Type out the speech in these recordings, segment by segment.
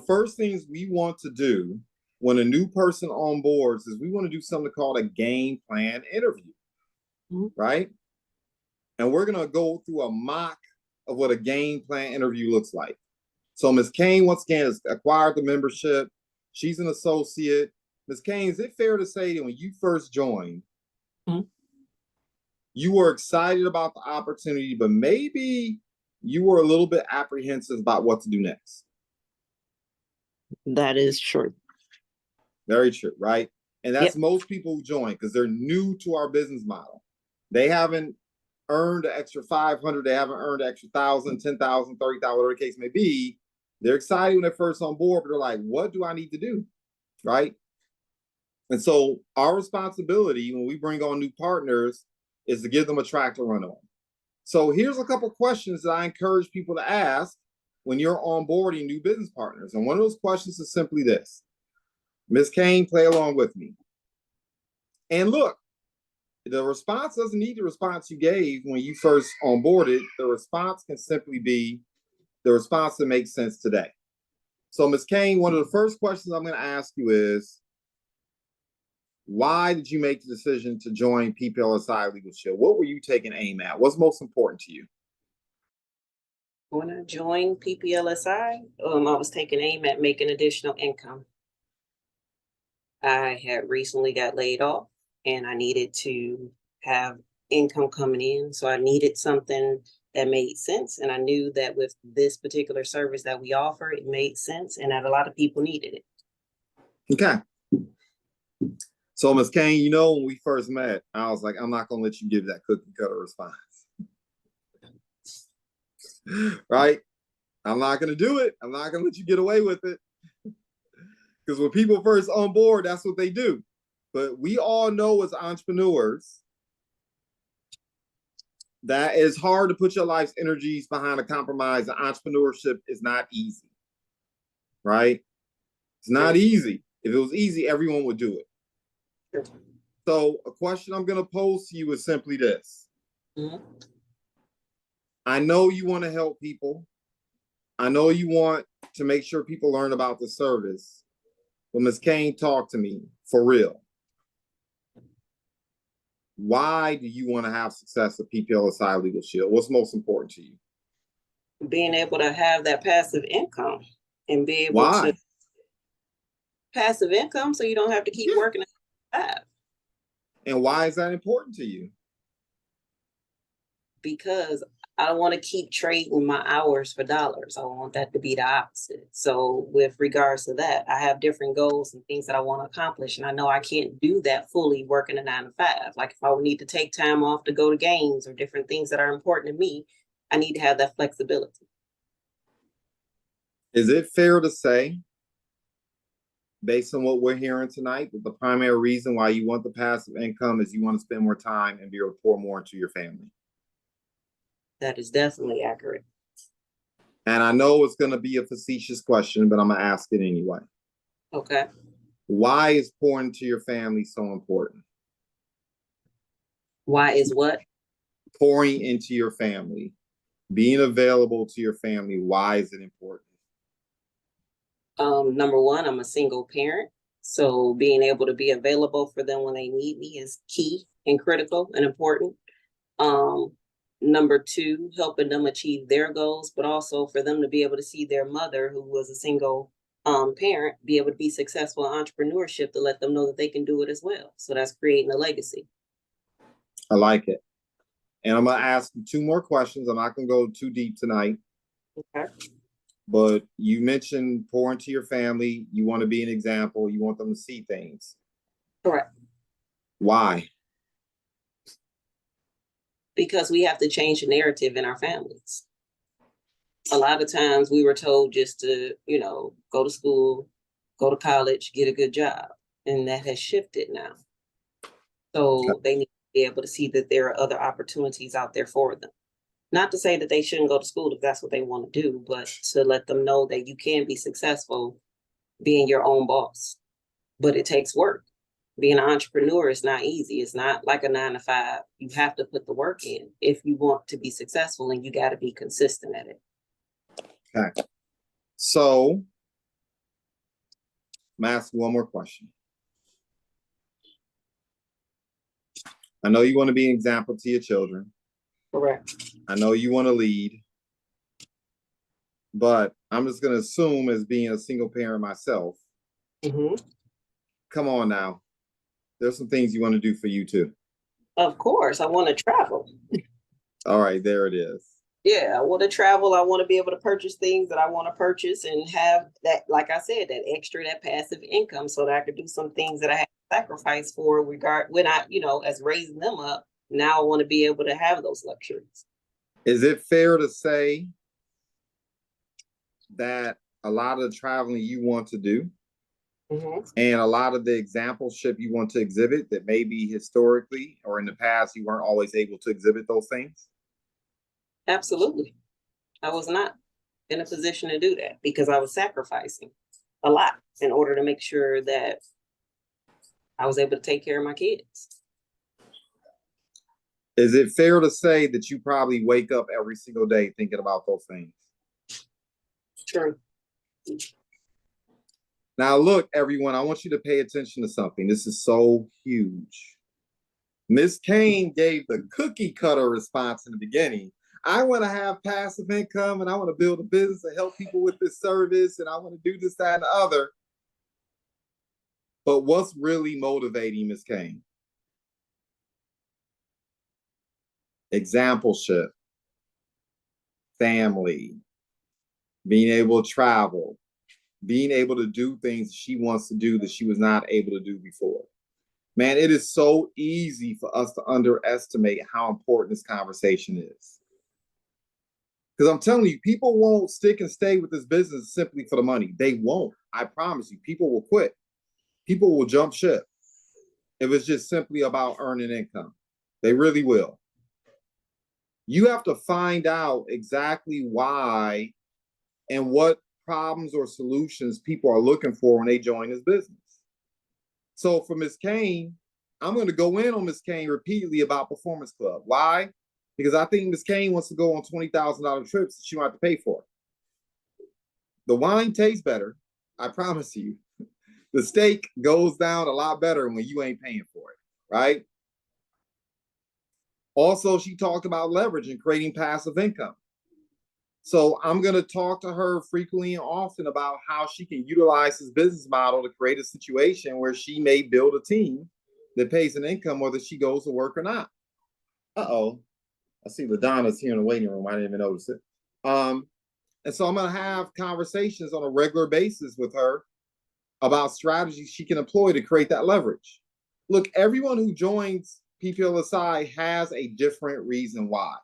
first things we want to do when a new person onboards is we want to do something called a game plan interview, right? And we're going to go through a mock of what a game plan interview looks like. So Ms. Kane, once again, has acquired the membership. She's an associate. Ms. Kane, is it fair to say that when you first joined, you were excited about the opportunity, but maybe you were a little bit apprehensive about what to do next? That is true. Very true, right? And that's most people who join because they're new to our business model. They haven't earned an extra 500, they haven't earned an extra 1,000, 10,000, 30,000, whatever the case may be. They're excited when they're first on board, but they're like, what do I need to do? Right? And so our responsibility when we bring on new partners is to give them a track to run on. So here's a couple questions that I encourage people to ask when you're onboarding new business partners. And one of those questions is simply this. Ms. Kane, play along with me. And look, the response doesn't need the response you gave when you first onboarded. The response can simply be the response that makes sense today. So Ms. Kane, one of the first questions I'm going to ask you is, why did you make the decision to join PPLSI Legal Shield? What were you taking aim at? What's most important to you? When I joined PPLSI, I was taking aim at making additional income. I had recently got laid off and I needed to have income coming in. So I needed something that made sense. And I knew that with this particular service that we offer, it made sense and that a lot of people needed it. Okay. So Ms. Kane, you know, when we first met, I was like, I'm not going to let you give that cookie cutter response. Right? I'm not going to do it. I'm not going to let you get away with it. Because when people first on board, that's what they do. But we all know as entrepreneurs that it's hard to put your life's energies behind a compromise. And entrepreneurship is not easy. Right? It's not easy. If it was easy, everyone would do it. So a question I'm going to pose to you is simply this. I know you want to help people. I know you want to make sure people learn about the service. But Ms. Kane, talk to me for real. Why do you want to have success at PPLSI Legal Shield? What's most important to you? Being able to have that passive income and be able Why? to passive income so you don't have to keep working at 5. And why is that important to you? Because I don't want to keep trading my hours for dollars. I want that to be the opposite. So with regards to that, I have different goals and things that I want to accomplish. And I know I can't do that fully working a 9 to 5. Like if I would need to take time off to go to games or different things that are important to me, I need to have that flexibility. Is it fair to say, based on what we're hearing tonight, that the primary reason why you want the passive income is you want to spend more time and be able to pour more into your family? That is definitely accurate. And I know it's going to be a facetious question, but I'm going to ask it anyway. Okay. Why is pouring to your family so important? Why is what? Pouring into your family, being available to your family. Why is it important? Number one, I'm a single parent. So being able to be available for them when they need me is key and critical and important. Number two, helping them achieve their goals, but also for them to be able to see their mother, who was a single parent, be able to be successful in entrepreneurship, to let them know that they can do it as well. So that's creating a legacy. I like it. And I'm going to ask you 2 more questions. I'm not going to go too deep tonight. Okay. But you mentioned pouring to your family. You want to be an example. You want them to see things. Correct. Why? Because we have to change the narrative in our families. A lot of times we were told just to, go to school, go to college, get a good job. And that has shifted now. So they need to be able to see that there are other opportunities out there for them. Not to say that they shouldn't go to school if that's what they want to do, but to let them know that you can be successful being your own boss. But it takes work. Being an entrepreneur is not easy. It's not like a 9 to 5. You have to put the work in if you want to be successful, and you got to be consistent at it. Okay. So I'm gonna ask you one more question. I know you want to be an example to your children. Correct. I know you want to lead, but I'm just going to assume, as being a single parent myself, come on now. There's some things you want to do for you too. Of course, I want to travel. All right, there it is. Yeah, I want to travel. I want to be able to purchase things that I want to purchase and have that, like I said, that extra, that passive income so that I could do some things that I have to sacrifice for when I, as raising them up. Now I want to be able to have those luxuries. Is it fair to say that a lot of the traveling you want to do and a lot of the exampleship you want to exhibit that maybe historically or in the past you weren't always able to exhibit those things? Absolutely. I was not in a position to do that because I was sacrificing a lot in order to make sure that I was able to take care of my kids. Is it fair to say that you probably wake up every single day thinking about those things? True. Now, look, everyone, I want you to pay attention to something. This is so huge. Miss Kane gave the cookie cutter response in the beginning. I want to have passive income and I want to build a business and help people with this service and I want to do this, that, and the other. But what's really motivating Miss Kane? Exampleship, family, being able to travel, being able to do things she wants to do that she was not able to do before. Man, it is so easy for us to underestimate how important this conversation is. Because I'm telling you, people won't stick and stay with this business simply for the money. They won't. I promise you, people will quit. People will jump ship if it's just simply about earning income. They really will. You have to find out exactly why and what problems or solutions people are looking for when they join this business. So for Ms. Kane, I'm going to go in on Ms. Kane repeatedly about Performance Club. Why? Because I think Ms. Kane wants to go on $20,000 trips that she might have to pay for. The wine tastes better, I promise you. The steak goes down a lot better when you ain't paying for it, right? Also, she talked about leverage and creating passive income. So I'm going to talk to her frequently and often about how she can utilize this business model to create a situation where she may build a team that pays an income whether she goes to work or not. Uh-oh. I see LaDonna's here in the waiting room. I didn't even notice it. And so I'm going to have conversations on a regular basis with her about strategies she can employ to create that leverage. Look, everyone who joins PPLSI has a different reason why.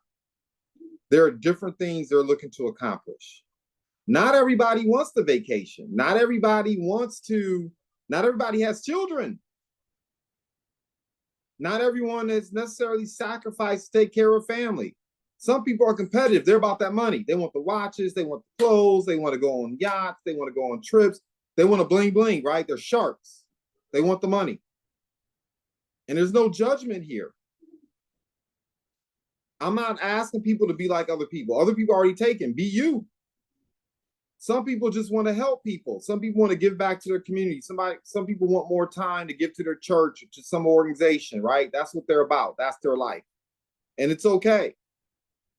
There are different things they're looking to accomplish. Not everybody wants the vacation. Not everybody has children. Not everyone is necessarily sacrificed to take care of family. Some people are competitive. They're about that money. They want the watches, they want the clothes, they want to go on yachts, they want to go on trips, they want to bling bling, right? They're sharks. They want the money. And there's no judgment here. I'm not asking people to be like other people. Other people are already taken. Be you. Some people just want to help people. Some people want to give back to their community. Some people want more time to give to their church, to some organization, right? That's what they're about. That's their life. And it's okay.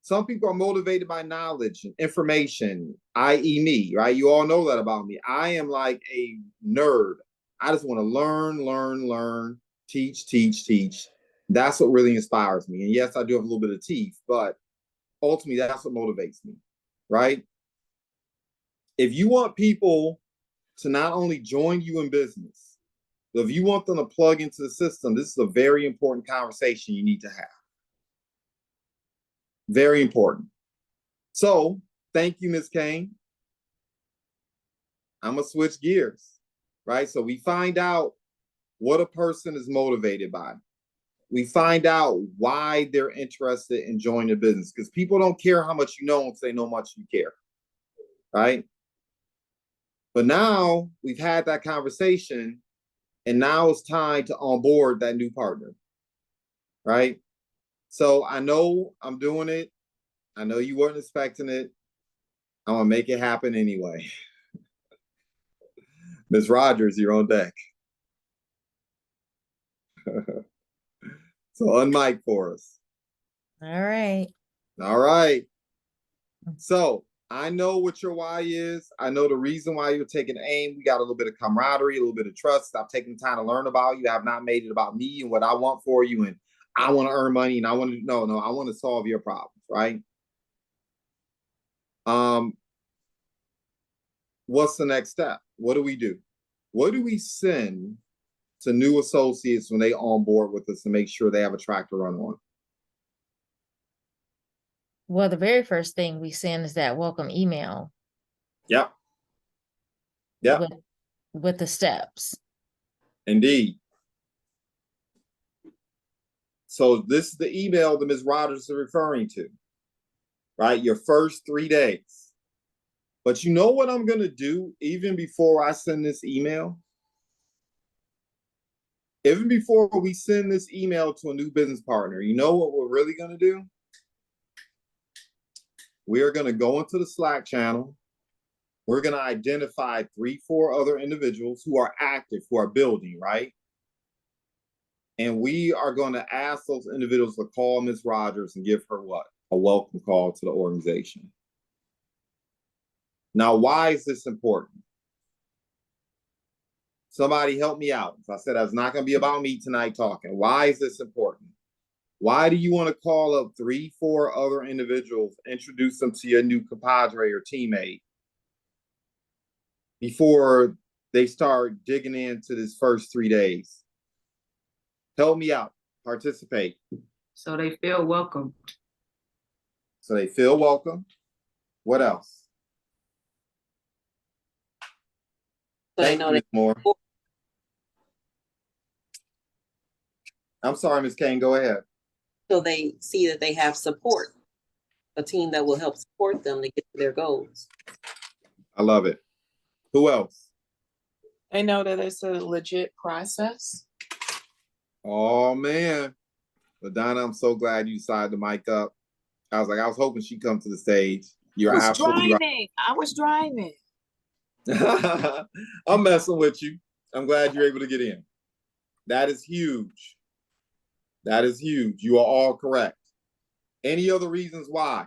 Some people are motivated by knowledge and information, i.e. me, right? You all know that about me. I am like a nerd. I just want to learn, teach. That's what really inspires me. And yes, I do have a little bit of teeth, but ultimately that's what motivates me, right? If you want people to not only join you in business, but if you want them to plug into the system, this is a very important conversation you need to have. Very important. So thank you, Ms. Kane. I'm gonna switch gears, right? So we find out what a person is motivated by. We find out why they're interested in joining the business, because people don't care how much you know until they know how much you care, right? But now we've had that conversation, and now it's time to onboard that new partner, right? So I know I'm doing it. I know you weren't expecting it. I'm gonna make it happen anyway. Ms. Rogers, you're on deck. So unmic for us. All right. All right. So I know what your why is. I know the reason why you're taking aim. We got a little bit of camaraderie, a little bit of trust. I've taken time to learn about you. I have not made it about me and what I want for you. And I want to earn money and I want to, no, I want to solve your problems, right? What's the next step? What do we do? What do we send to new associates when they on board with us to make sure they have a track to run on? Well, the very first thing we send is that welcome email. Yep. Yep. With the steps. Indeed. So this is the email that Ms. Rogers is referring to, right? Your first 3 days. But you know what I'm going to do even before I send this email? Even before we send this email to a new business partner, you know what we're really going to do? We are going to go into the Slack channel. We're going to identify 3-4 other individuals who are active, who are building, right? And we are going to ask those individuals to call Ms. Rogers and give her what? A welcome call to the organization. Now, why is this important? Somebody help me out. As I said, it's not going to be about me tonight talking. Why is this important? Why do you want to call up 3-4 other individuals, introduce them to your new compadre or teammate before they start digging into this first 3 days? Help me out. Participate. So they feel welcomed. So they feel welcome. What else? So Thank you, Ms. Moore. I'm sorry, Ms. Kane, go ahead. So they see that they have support, a team that will help support them to get to their goals. I love it. Who else? They know that it's a legit process. Oh, man. LaDonna, I'm so glad you decided to mic up. I was hoping she'd come to the stage. You're absolutely right. I was driving. I'm messing with you. I'm glad you're able to get in. That is huge. That is huge. You are all correct. Any other reasons why?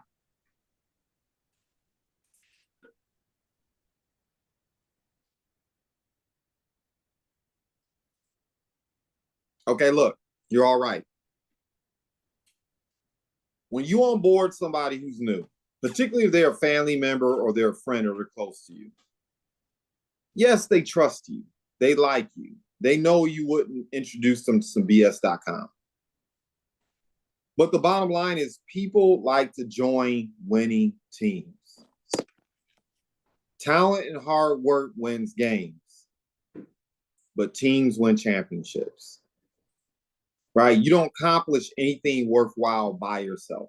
Okay, look, you're all right. When you onboard somebody who's new, particularly if they're a family member or they're a friend or they're close to you, yes, they trust you. They like you. They know you wouldn't introduce them to some BS.com. But the bottom line is people like to join winning teams. Talent and hard work wins games, but teams win championships. Right? You don't accomplish anything worthwhile by yourself.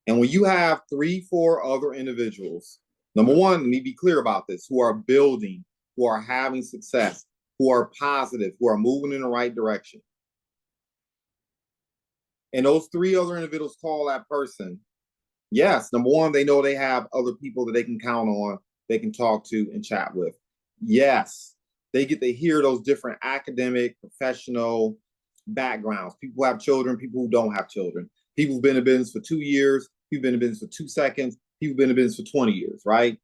And when you have 3-4 other individuals, number one, let me be clear about this, who are building, who are having success, who are positive, who are moving in the right direction. And those 3 other individuals call that person. Yes, number one, they know they have other people that they can count on, they can talk to and chat with. Yes, they get to hear those different academic, professional backgrounds. People who have children, people who don't have children. People who've been in business for 2 years, people who've been in business for 2 seconds, people who've been in business for 20 years, right?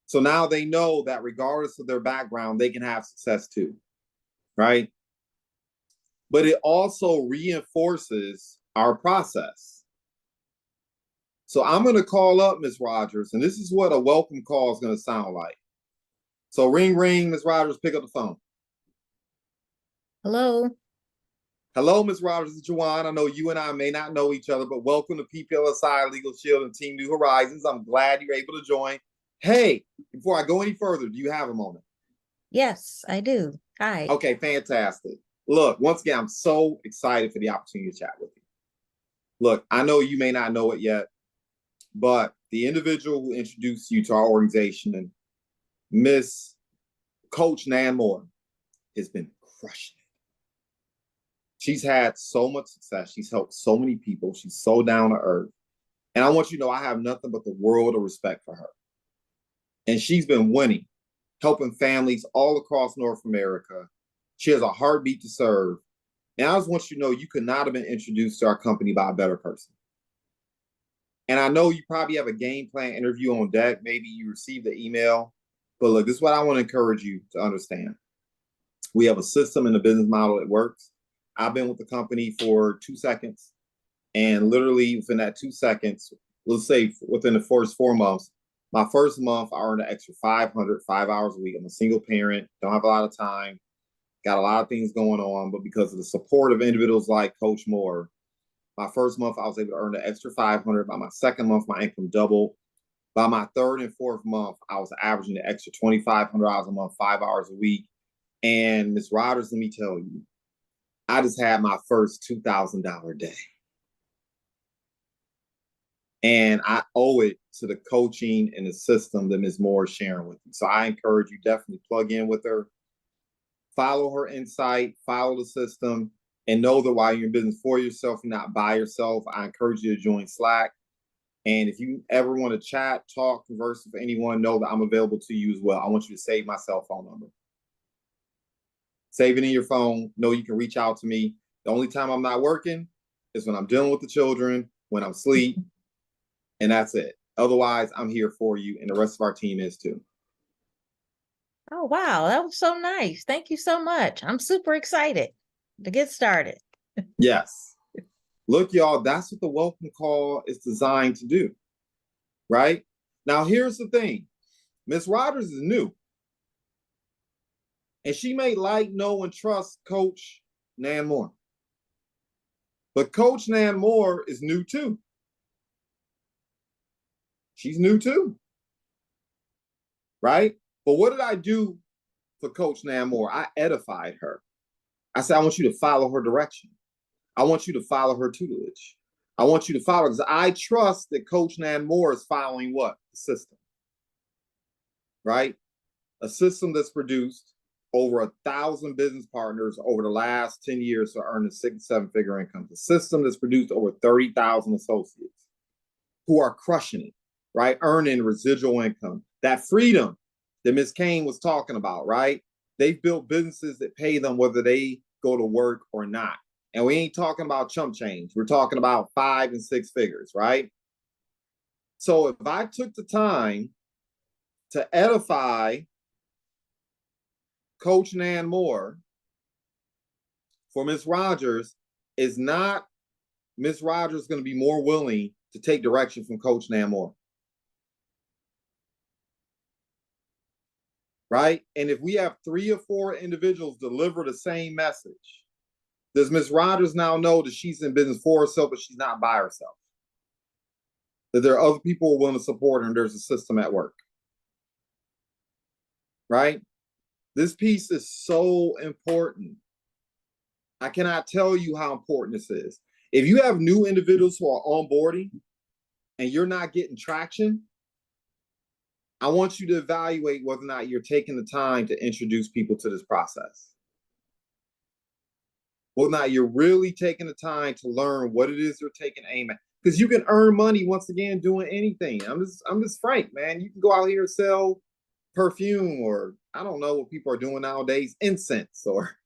So now they know that regardless of their background, they can have success too, right? But it also reinforces our process. So I'm going to call up Ms. Rogers, and this is what a welcome call is going to sound like. So ring, ring, Ms. Rogers, pick up the phone. Hello. Hello, Ms. Rogers, it's Juwan. I know you and I may not know each other, but welcome to PPLSI, Legal Shield, and Team New Horizons. I'm glad you're able to join. Hey, before I go any further, do you have a moment? Yes, I do. Hi. Okay, fantastic. Look, once again, I'm so excited for the opportunity to chat with you. Look, I know you may not know it yet, but the individual who introduced you to our organization, and Miss Coach Nan Moore, has been crushing it. She's had so much success. She's helped so many people. She's so down to earth. And I want you to know I have nothing but the world of respect for her. And she's been winning, helping families all across North America. She has a heartbeat to serve. And I just want you to know you could not have been introduced to our company by a better person. And I know you probably have a game plan interview on deck. Maybe you received the email. But look, this is what I want to encourage you to understand. We have a system and a business model that works. I've been with the company for 2 seconds. And literally within that 2 seconds, let's say within the first 4 months, my first month, I earned an extra 5 hours a week. I'm a single parent, don't have a lot of time, got a lot of things going on. But because of the support of individuals like Coach Moore, my first month, I was able to earn an extra 500. By my second month, my income doubled. By my third and fourth month, I was averaging an extra $2,500 a month, 5 hours a week. And Ms. Rodgers, let me tell you, I just had my first $2,000 day. And I owe it to the coaching and the system that Ms. Moore is sharing with you. So I encourage you definitely plug in with her, follow her insight, follow the system, and know that while you're in business for yourself and not by yourself, I encourage you to join Slack. And if you ever want to chat, talk, converse with anyone, know that I'm available to you as well. I want you to save my cell phone number. Save it in your phone. Know you can reach out to me. The only time I'm not working is when I'm dealing with the children, when I'm asleep, and that's it. Otherwise, I'm here for you, and the rest of our team is too. Oh, wow. That was so nice. Thank you so much. I'm super excited to get started. Yes. Look, y'all, that's what the welcome call is designed to do, right? Now, here's the thing. Ms. Rodgers is new. And she may like, know, and trust Coach Nan Moore. But Coach Nan Moore is new too. She's new too. Right? But what did I do for Coach Nan Moore? I edified her. I said, I want you to follow her direction. I want you to follow her tutelage. I want you to follow, because I trust that Coach Nan Moore is following what? The system. Right? A system that's produced over 1,000 business partners over the last 10 years to earn a 6- and 7-figure income. A system that's produced over 30,000 associates who are crushing it, right? Earning residual income. That freedom that Ms. Kane was talking about, right? They've built businesses that pay them whether they go to work or not. And we ain't talking about chump change. We're talking about 5 and 6 figures, right? So if I took the time to edify Coach Nan Moore for Ms. Rodgers, is not Ms. Rodgers going to be more willing to take direction from Coach Nan Moore? Right? And if we have 3 or 4 individuals deliver the same message, does Ms. Rodgers now know that she's in business for herself, but she's not by herself? That there are other people who are willing to support her and there's a system at work? Right? This piece is so important. I cannot tell you how important this is. If you have new individuals who are onboarding and you're not getting traction, I want you to evaluate whether or not you're taking the time to introduce people to this process. Whether or not you're really taking the time to learn what it is you're taking aim at. Because you can earn money, once again, doing anything. I'm just frank, man. You can go out here and sell perfume, or I don't know what people are doing nowadays, incense or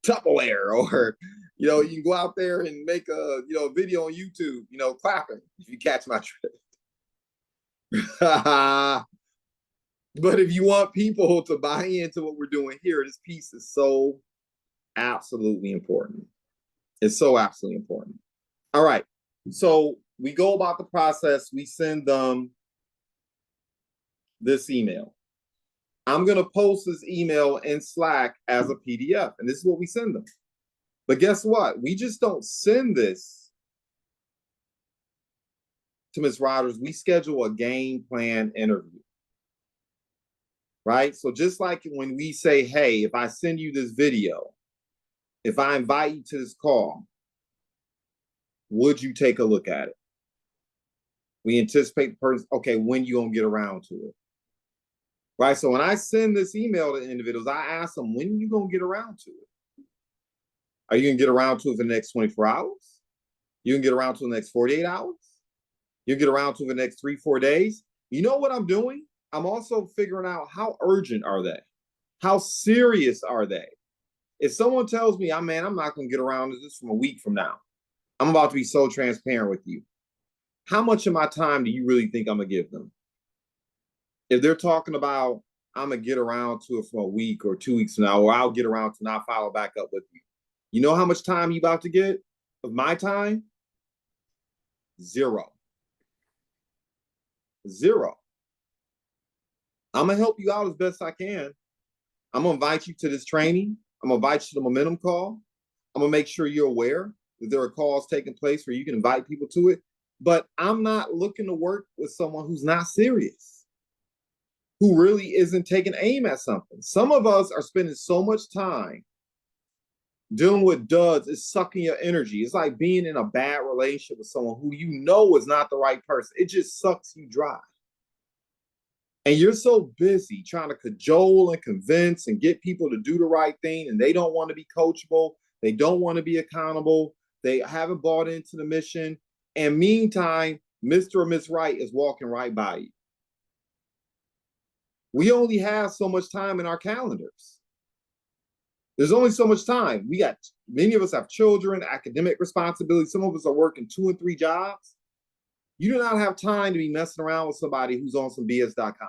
Tupperware, or you can go out there and make a video on YouTube, clapping, if you catch my drift. But if you want people to buy into what we're doing here, this piece is so absolutely important. It's so absolutely important. All right. So we go about the process. We send them this email. I'm going to post this email in Slack as a PDF, and this is what we send them. But guess what? We just don't send this to Ms. Rodgers. We schedule a game plan interview. Right? So just like when we say, hey, if I send you this video, if I invite you to this call, would you take a look at it? We anticipate the person, okay, when you gonna get around to it? Right? So when I send this email to individuals, I ask them, when are you gonna get around to it? Are you gonna get around to it for the next 24 hours? You can get around to the next 48 hours? You get around to the next 3-4 days? You know what I'm doing? I'm also figuring out how urgent are they? How serious are they? If someone tells me, I'm not going to get around to this from a week from now, I'm about to be so transparent with you. How much of my time do you really think I'm going to give them? If they're talking about, I'm going to get around to it for a week or 2 weeks from now, or I'll get around to not follow back up with you. You know how much time you about to get of my time? Zero. I'm going to help you out as best I can. I'm going to invite you to this training. I'm going to invite you to the momentum call. I'm going to make sure you're aware that there are calls taking place where you can invite people to it. But I'm not looking to work with someone who's not serious, who really isn't taking aim at something. Some of us are spending so much time dealing with duds, it's sucking your energy. It's like being in a bad relationship with someone who you know is not the right person. It just sucks you dry. And you're so busy trying to cajole and convince and get people to do the right thing, and they don't want to be coachable. They don't want to be accountable. They haven't bought into the mission. And meantime, Mr. or Miss Right is walking right by you. We only have so much time in our calendars. There's only so much time. Many of us have children, academic responsibilities. Some of us are working 2 and 3 jobs. You do not have time to be messing around with somebody who's on some BS.com,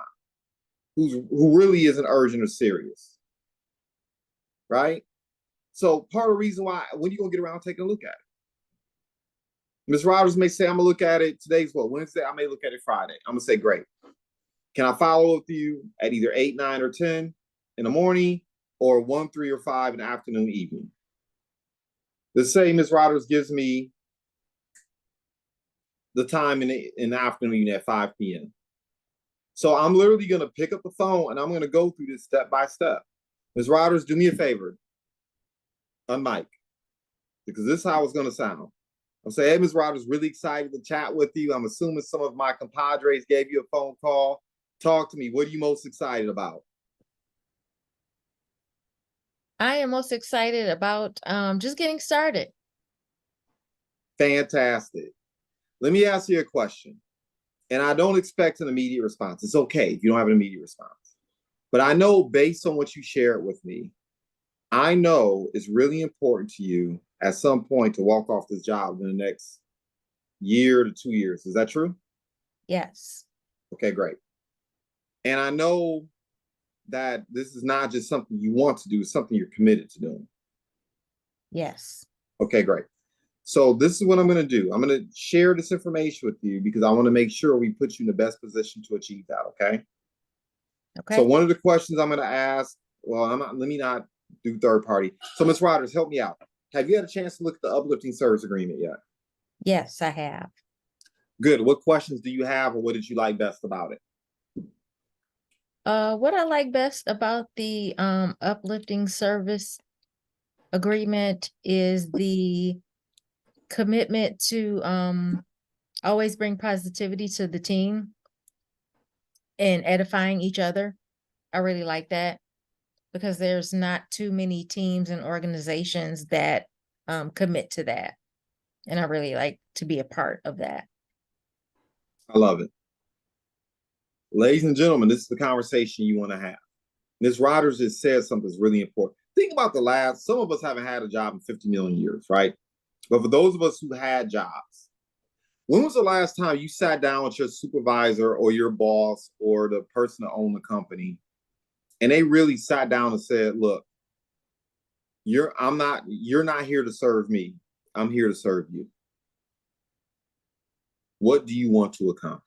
who really isn't urgent or serious, right? So part of the reason why, when are you gonna get around taking a look at it? Ms. Rogers may say, I'm gonna look at it, today's what, Wednesday? I may look at it Friday. I'm gonna say, great. Can I follow up with you at either 8, 9, or 10 in the morning, or 1, 3, or 5 in the afternoon, evening? Let's say Ms. Rogers gives me the time in the afternoon at 5 p.m. So I'm literally going to pick up the phone and I'm going to go through this step by step. Ms. Rogers, do me a favor. Unmic. Because this is how it's going to sound. I'll say, hey, Ms. Rogers, really excited to chat with you. I'm assuming some of my compadres gave you a phone call. Talk to me. What are you most excited about? I am most excited about just getting started. Fantastic. Let me ask you a question. And I don't expect an immediate response. It's okay if you don't have an immediate response. But I know based on what you shared with me, I know it's really important to you at some point to walk off this job in the next year to 2 years. Is that true? Yes. Okay, great. And I know that this is not just something you want to do, it's something you're committed to doing. Yes. Okay, great. So this is what I'm going to do. I'm going to share this information with you because I want to make sure we put you in the best position to achieve that, okay? Okay. So one of the questions I'm going to ask, let me not do third party. So Ms. Rogers, help me out. Have you had a chance to look at the uplifting service agreement yet? Yes, I have. Good. What questions do you have, or what did you like best about it? What I like best about the uplifting service agreement is the commitment to always bring positivity to the team and edifying each other. I really like that because there's not too many teams and organizations that commit to that. And I really like to be a part of that. I love it. Ladies and gentlemen, this is the conversation you want to have. Ms. Rogers has said something that's really important. Think about some of us haven't had a job in 50 million years, right? But for those of us who had jobs, when was the last time you sat down with your supervisor or your boss or the person that owned the company and they really sat down and said, look, you're not here to serve me. I'm here to serve you. What do you want to accomplish?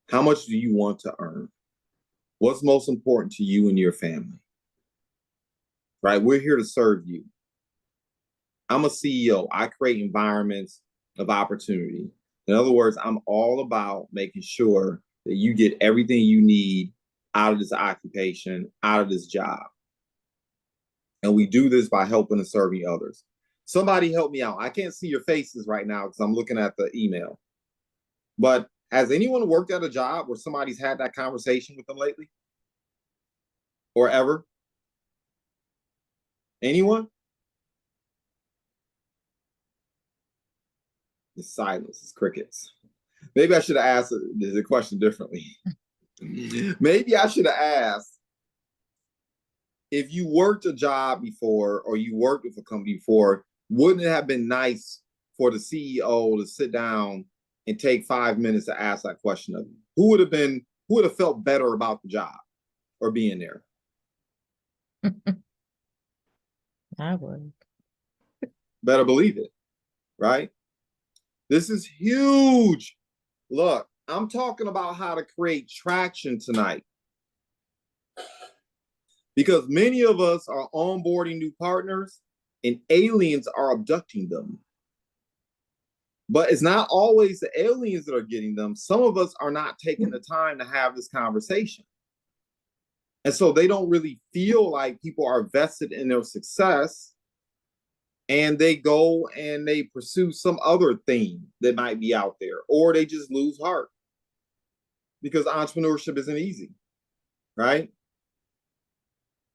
How much do you want to earn? What's most important to you and your family? Right? We're here to serve you. I'm a CEO. I create environments of opportunity. In other words, I'm all about making sure that you get everything you need out of this occupation, out of this job. And we do this by helping and serving others. Somebody help me out. I can't see your faces right now because I'm looking at the email. But has anyone worked at a job where somebody's had that conversation with them lately? Or ever? Anyone? The silence is crickets. Maybe I should have asked the question differently. Maybe I should have asked if you worked a job before or you worked with a company before, wouldn't it have been nice for the CEO to sit down and take 5 minutes to ask that question of you? Who would have felt better about the job or being there? I would. Better believe it, right? This is huge. Look, I'm talking about how to create traction tonight. Because many of us are onboarding new partners and aliens are abducting them. But it's not always the aliens that are getting them. Some of us are not taking the time to have this conversation. And so they don't really feel like people are vested in their success. And they go and they pursue some other thing that might be out there, or they just lose heart because entrepreneurship isn't easy, right?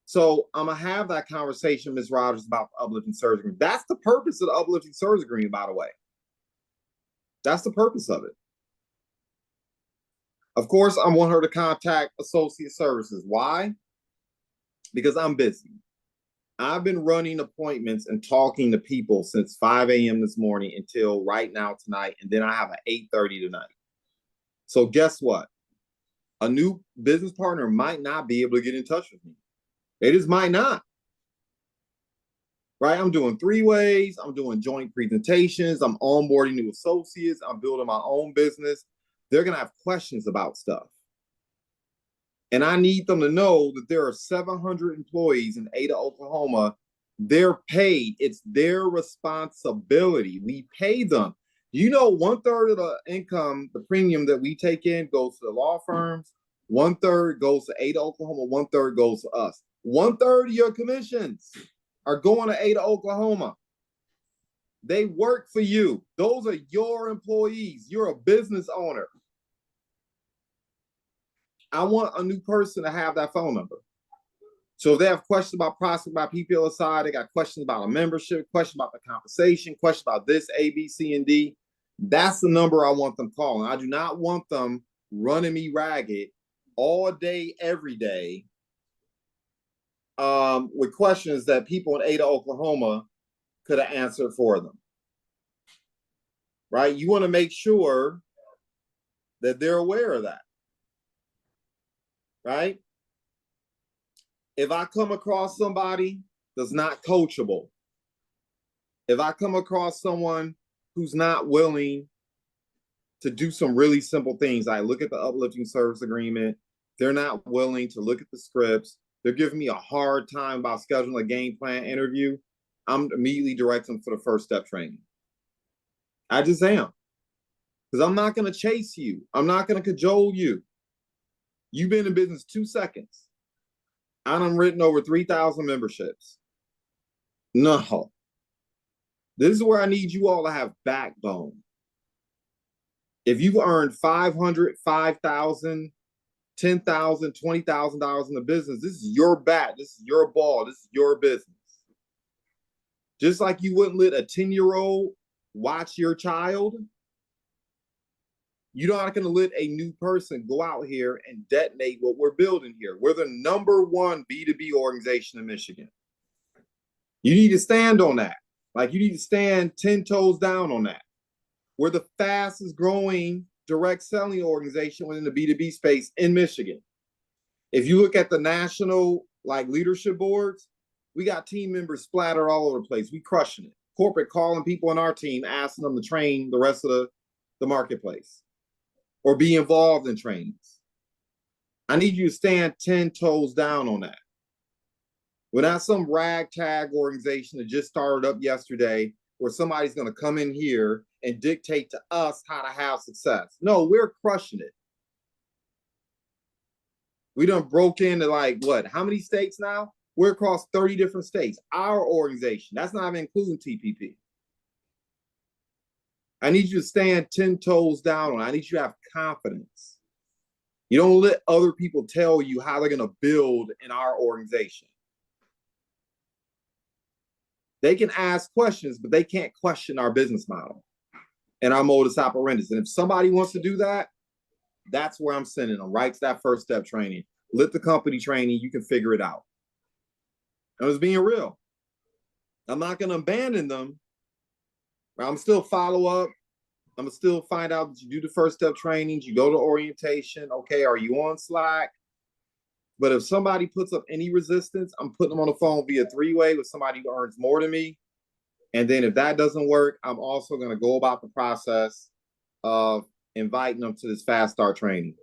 So I'm gonna have that conversation, Ms. Rogers, about the uplifting service agreement. That's the purpose of the uplifting service agreement, by the way. That's the purpose of it. Of course, I want her to contact Associate Services. Why? Because I'm busy. I've been running appointments and talking to people since 5 a.m. this morning until right now tonight, and then I have an 8:30 tonight. So guess what? A new business partner might not be able to get in touch with me. They just might not. Right? I'm doing 3-ways. I'm doing joint presentations. I'm onboarding new associates. I'm building my own business. They're going to have questions about stuff. And I need them to know that there are 700 employees in Ada, Oklahoma. They're paid. It's their responsibility. We pay them. You know, 1/3 of the income, the premium that we take in goes to the law firms. 1/3 goes to Ada, Oklahoma. 1/3 goes to us. 1/3 of your commissions are going to Ada, Oklahoma. They work for you. Those are your employees. You're a business owner. I want a new person to have that phone number. So if they have questions about prospect by PPLSI, they got questions about a membership, questions about the compensation, questions about this, A, B, C, and D. That's the number I want them calling. I do not want them running me ragged all day, every day, with questions that people in Ada, Oklahoma could have answered for them. Right? You want to make sure that they're aware of that. Right? If I come across somebody that's not coachable, if I come across someone who's not willing to do some really simple things, I look at the uplifting service agreement, they're not willing to look at the scripts, they're giving me a hard time about scheduling a game plan interview, I'm immediately directing them for the first step training. I just am. Because I'm not going to chase you. I'm not going to cajole you. You've been in business 2 seconds. I done written over 3,000 memberships. No. This is where I need you all to have backbone. If you've earned $500, $5,000, $10,000, $20,000 in the business, this is your bat. This is your ball. This is your business. Just like you wouldn't let a 10-year-old watch your child, you're not going to let a new person go out here and detonate what we're building here. We're the #1 B2B organization in Michigan. You need to stand on that. Like, you need to stand 10 toes down on that. We're the fastest growing direct selling organization within the B2B space in Michigan. If you look at the national leadership boards, we got team members splattered all over the place. We crushing it. Corporate calling people on our team, asking them to train the rest of the marketplace or be involved in trainings. I need you to stand 10 toes down on that. We're not some ragtag organization that just started up yesterday where somebody's going to come in here and dictate to us how to have success. No, we're crushing it. We done broke into how many states now? We're across 30 different states. Our organization, that's not even including TPP. I need you to stand 10 toes down on it. I need you to have confidence. You don't let other people tell you how they're going to build in our organization. They can ask questions, but they can't question our business model and our modus operandi. And if somebody wants to do that, That's where I'm sending them, right to that first step training. Let the company training, you can figure it out. I was being real. I'm not going to abandon them. I'm still follow up. I'm gonna still find out that you do the first step trainings, you go to orientation. Okay, are you on Slack? But if somebody puts up any resistance, I'm putting them on the phone via three-way with somebody who earns more than me. And then if that doesn't work, I'm also gonna go about the process of inviting them to this fast start training.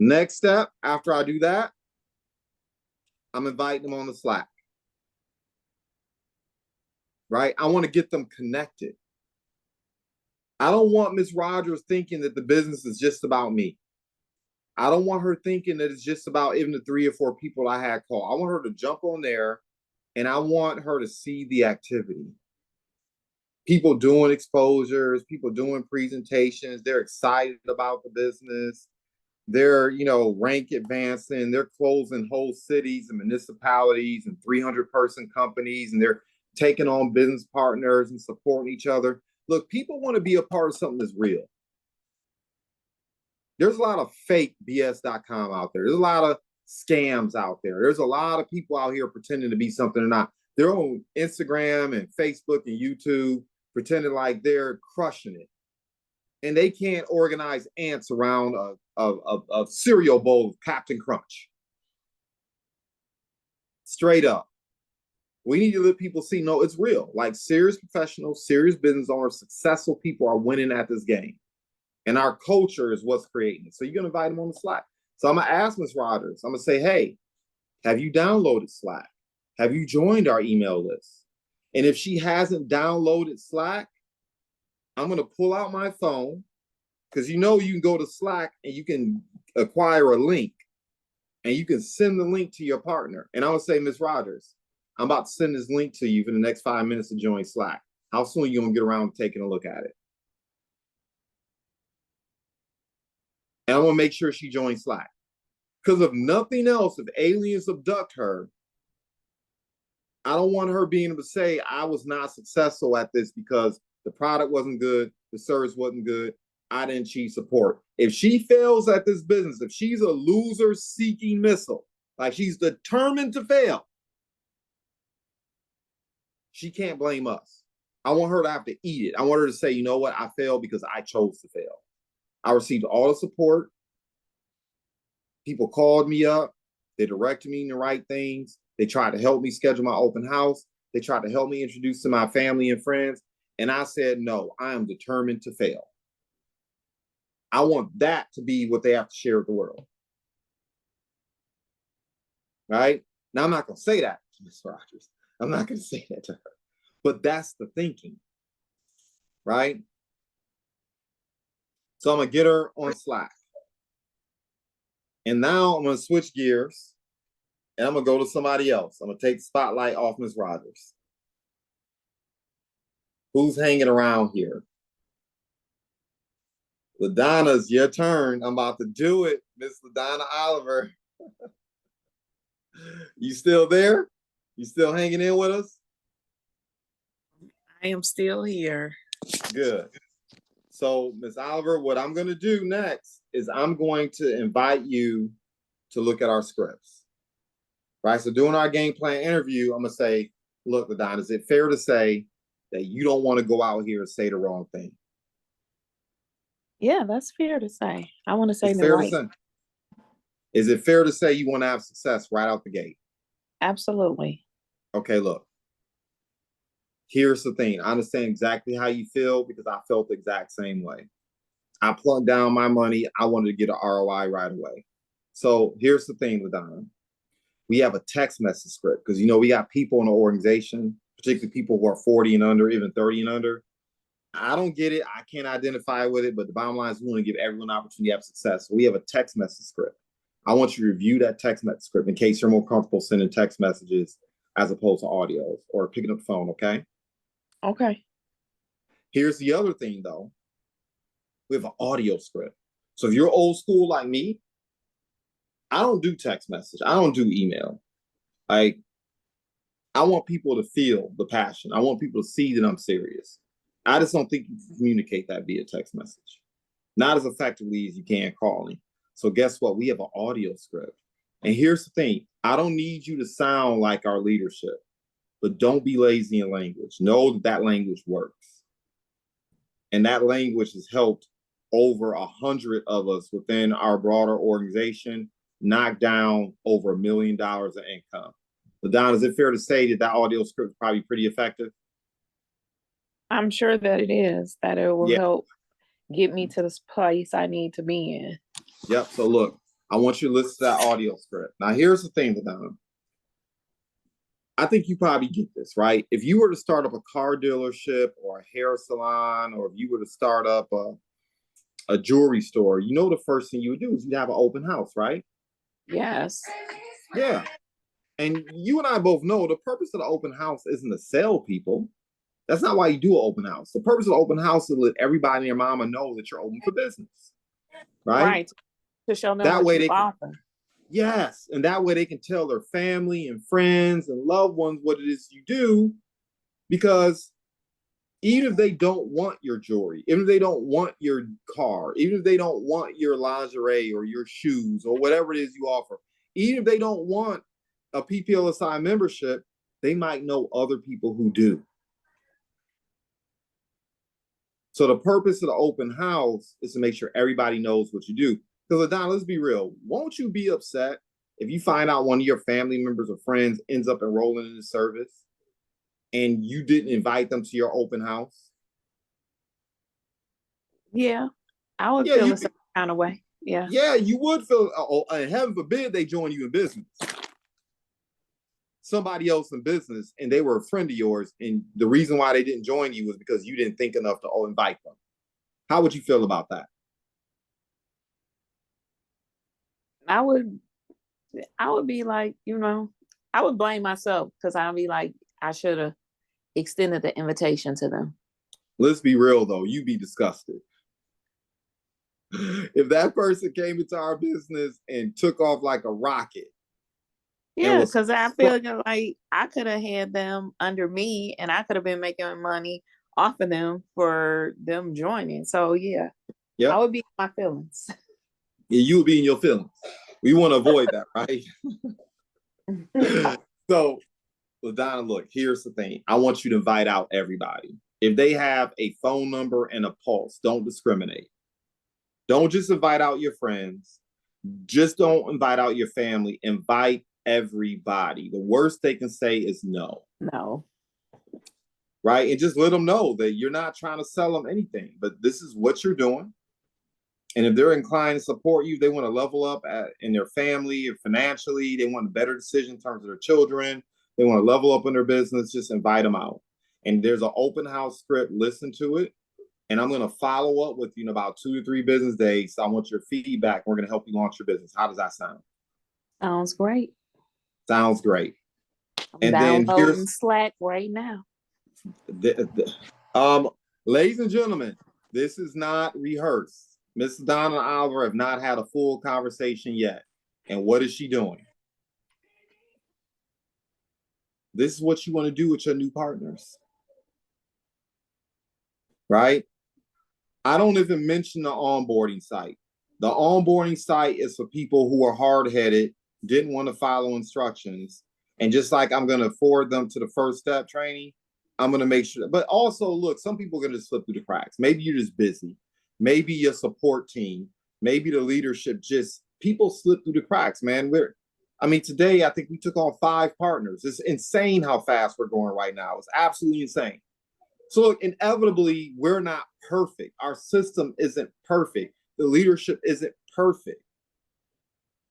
Next step, after I do that, I'm inviting them on the Slack. Right? I want to get them connected. I don't want Ms. Rogers thinking that the business is just about me. I don't want her thinking that it's just about even the 3 or 4 people I had call. I want her to jump on there and I want her to see the activity. People doing exposures, people doing presentations, they're excited about the business. They're, rank advancing, they're closing whole cities and municipalities and 300-person companies, and they're taking on business partners and supporting each other. Look, people want to be a part of something that's real. There's a lot of fake BS.com out there. There's a lot of scams out there. There's a lot of people out here pretending to be something they're not. They're on Instagram and Facebook and YouTube pretending like they're crushing it. And they can't organize ants around a cereal bowl of Captain Crunch. Straight up. We need to let people see, no, it's real. Like serious professionals, serious business owners, successful people are winning at this game. And our culture is what's creating it. So you're going to invite them on the Slack. So I'm going to ask Ms. Rogers, I'm going to say, hey, have you downloaded Slack? Have you joined our email list? And if she hasn't downloaded Slack, I'm going to pull out my phone, because you can go to Slack and you can acquire a link and you can send the link to your partner. And I would say, Ms. Rogers, I'm about to send this link to you for the next 5 minutes to join Slack. How soon are you going to get around to taking a look at it? And I want to make sure she joins Slack. Because if nothing else, if aliens abduct her, I don't want her being able to say, I was not successful at this because the product wasn't good, the service wasn't good, I didn't achieve support. If she fails at this business, if she's a loser-seeking missile, like she's determined to fail, she can't blame us. I want her to have to eat it. I want her to say, you know what, I failed because I chose to fail. I received all the support. People called me up. They directed me in the right things. They tried to help me schedule my open house. They tried to help me introduce to my family and friends. And I said, no, I am determined to fail. I want that to be what they have to share with the world. Right? Now, I'm not going to say that to Ms. Rogers. I'm not going to say that to her. But that's the thinking. Right? So I'm going to get her on Slack. And now I'm going to switch gears. And I'm going to go to somebody else. I'm going to take the spotlight off Ms. Rogers. Who's hanging around here? LaDonna, it's your turn. I'm about to do it, Miss LaDonna Oliver. You still there? You still hanging in with us? I am still here. Good. So, Miss Oliver, what I'm going to do next is I'm going to invite you to look at our scripts. Right? So during our game plan interview, I'm going to say, look, LaDonna, is it fair to say that you don't want to go out here and say the wrong thing? Yeah, that's fair to say. I want to say It's the fair to right. say. Is it fair to say you want to have success right out the gate? Absolutely. Okay, look. Here's the thing. I understand exactly how you feel because I felt the exact same way. I plugged down my money. I wanted to get an ROI right away. So here's the thing, LaDonna. We have a text message script because, we got people in the organization, particularly people who are 40 and under, even 30 and under. I don't get it. I can't identify with it. But the bottom line is we want to give everyone an opportunity to have success. So we have a text message script. I want you to review that text message script in case you're more comfortable sending text messages as opposed to audios or picking up the phone, okay? Okay. Here's the other thing, though. We have an audio script. So if you're old school like me, I don't do text message. I don't do email. Like, I want people to feel the passion. I want people to see that I'm serious. I just don't think you can communicate that via text message. Not as effectively as you can calling. So guess what? We have an audio script. And here's the thing. I don't need you to sound like our leadership, but don't be lazy in language. Know that that language works. And that language has helped over 100 of us within our broader organization knock down over $1 million of income. But Don, is it fair to say that that audio script is probably pretty effective? I'm sure that it is, that it will Yeah. help get me to this place I need to be in. Yep. So look, I want you to listen to that audio script. Now, here's the thing, Don. I think you probably get this, right? If you were to start up a car dealership or a hair salon, or if you were to start up a jewelry store, you know the first thing you would do is you'd have an open house, right? Yes. Yeah. And you and I both know the purpose of the open house isn't to sell people. That's not why you do an open house. The purpose of the open house is to let everybody and your mama know that you're open for business, right? Right. To show them That what way you they can, offer. yes, and that way they can tell their family and friends and loved ones what it is you do, because even if they don't want your jewelry, even if they don't want your car, even if they don't want your lingerie or your shoes or whatever it is you offer, even if they don't want a PPLSI membership, they might know other people who do. So the purpose of the open house is to make sure everybody knows what you do. Because Adon, let's be real. Won't you be upset if you find out one of your family members or friends ends up enrolling in the service and you didn't invite them to your open house? Yeah. I would Yeah, feel you a certain kind of way. Yeah. Yeah, you would feel, and heaven forbid they join you in business. Somebody else in business, and they were a friend of yours, and the reason why they didn't join you was because you didn't think enough to invite them. How would you feel about that? I would be like, I would blame myself, because I'd be like, I should have extended the invitation to them. Let's be real though, you'd be disgusted. If that person came into our business and took off like a rocket. Yeah, because I feel like I could have had them under me and I could have been making money off of them for them joining. So yeah, I would be in my feelings. Yeah, you would be in your feelings. We want to avoid that, right? So, LaDonna, look, here's the thing. I want you to invite out everybody. If they have a phone number and a pulse, don't discriminate. Don't just invite out your friends. Just don't invite out your family. Invite everybody. The worst they can say is no. No. Right? And just let them know that you're not trying to sell them anything, but this is what you're doing. And if they're inclined to support you, they want to level up in their family or financially, they want a better decision in terms of their children, they want to level up in their business, just invite them out. And there's an open house script, listen to it. And I'm going to follow up with you in about 2 to 3 business days. So I want your feedback. We're going to help you launch your business. How does that sound? Sounds great. Sounds great. I'm downloading Slack right now. Ladies and gentlemen, this is not rehearsed. Mrs. Donna and Oliver have not had a full conversation yet. And what is she doing? This is what you want to do with your new partners. Right? I don't even mention the onboarding site. The onboarding site is for people who are hard-headed, didn't want to follow instructions. And just like I'm going to forward them to the first step training, I'm going to make sure. But also, look, some people are going to slip through the cracks. Maybe you're just busy. Maybe your support team, maybe the leadership, just people slip through the cracks, man. Today, I think we took on 5 partners. It's insane how fast we're going right now. It's absolutely insane. So look, inevitably, we're not perfect. Our system isn't perfect. The leadership isn't perfect.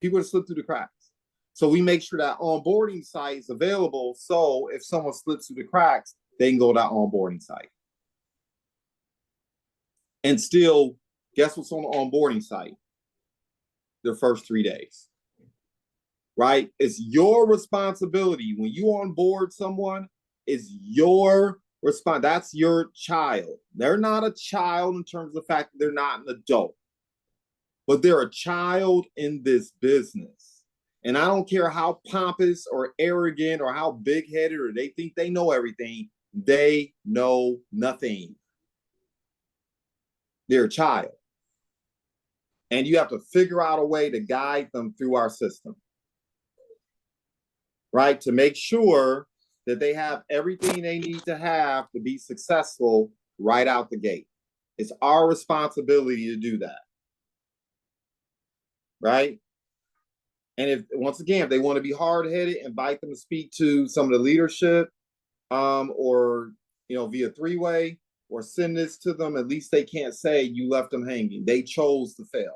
People slip through the cracks. So we make sure that onboarding site is available. So if someone slips through the cracks, they can go to that onboarding site. And still, guess what's on the onboarding site? Their first 3 days. Right? It's your responsibility. When you onboard someone, it's your response. That's your child. They're not a child in terms of the fact that they're not an adult, but they're a child in this business. And I don't care how pompous or arrogant or how big-headed or they think they know everything, they know nothing. They're a child. And you have to figure out a way to guide them through our system, right? To make sure that they have everything they need to have to be successful right out the gate. It's our responsibility to do that, right? And if, once again, if they want to be hard-headed, invite them to speak to some of the leadership, or, you know, via three-way, or send this to them. At least they can't say you left them hanging. They chose to fail,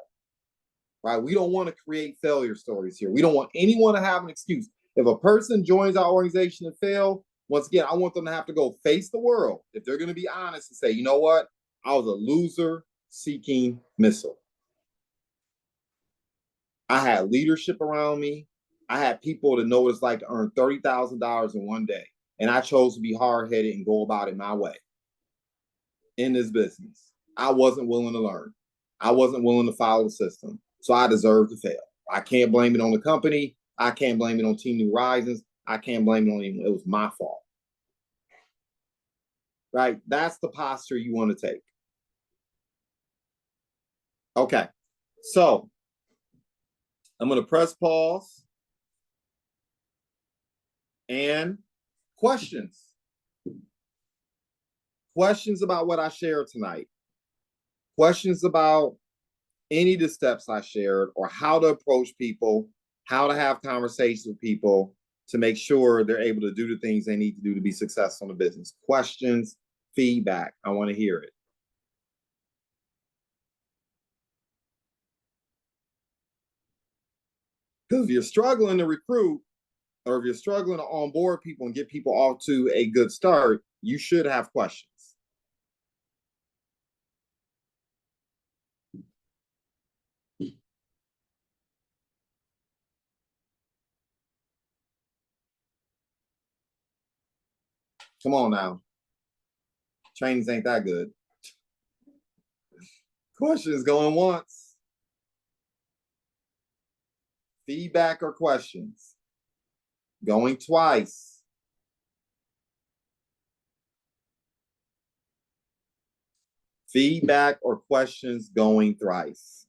right? We don't want to create failure stories here. We don't want anyone to have an excuse. If a person joins our organization and fail, once again, I want them to have to go face the world. If they're going to be honest and say, you know what? I was a loser seeking missile. I had leadership around me. I had people that know what it's like to earn $30,000 in one day. And I chose to be hard-headed and go about it my way in this business. I wasn't willing to learn. I wasn't willing to follow the system. So I deserve to fail. I can't blame it on the company. I can't blame it on Team New Horizons. I can't blame it on anyone. It was my fault. Right? That's the posture you want to take. Okay. So I'm going to press pause. And questions. Questions about what I shared tonight. Questions about any of the steps I shared, or how to approach people, how to have conversations with people to make sure they're able to do the things they need to do to be successful in the business. Questions, feedback. I want to hear it. Because if you're struggling to recruit, or if you're struggling to onboard people and get people off to a good start, you should have questions. Come on now. Trainings ain't that good. Questions going once. Feedback or questions? Going twice. Feedback or questions going thrice.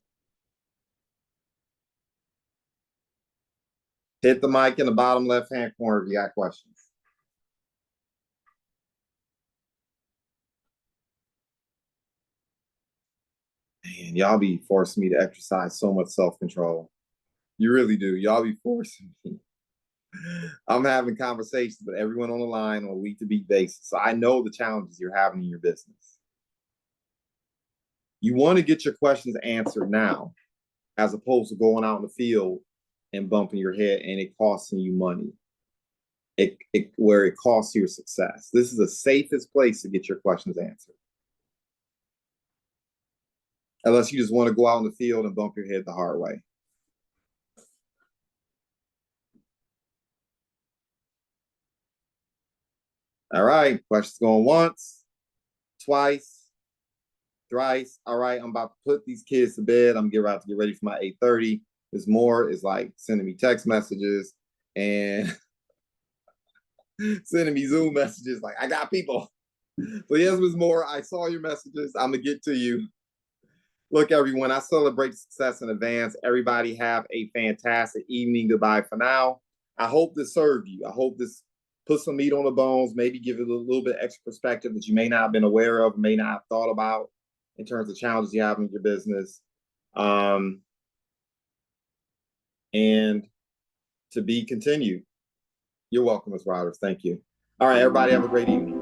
Hit the mic in the bottom left-hand corner if you got questions. Man, y'all be forcing me to exercise so much self-control. You really do. Y'all be forcing me. I'm having conversations with everyone on the line on a week-to-week basis. So I know the challenges you're having in your business. You want to get your questions answered now, as opposed to going out in the field and bumping your head and it costing you money. Where it costs your success. This is the safest place to get your questions answered. Unless you just want to go out in the field and bump your head the hard way. All right, questions going once, twice, thrice. All right, I'm about to put these kids to bed. I'm about to get ready for my 8:30. There's more is like sending me text messages and sending me Zoom messages like, I got people. So yes, Ms. Moore, I saw your messages. I'm going to get to you. Look, everyone, I celebrate success in advance. Everybody have a fantastic evening. Goodbye for now. I hope this served you. I hope this put some meat on the bones, maybe give it a little bit extra perspective that you may not have been aware of, may not have thought about in terms of challenges you have in your business. And to be continued. You're welcome, Ms. Rodgers. Thank you. All right, everybody have a great evening.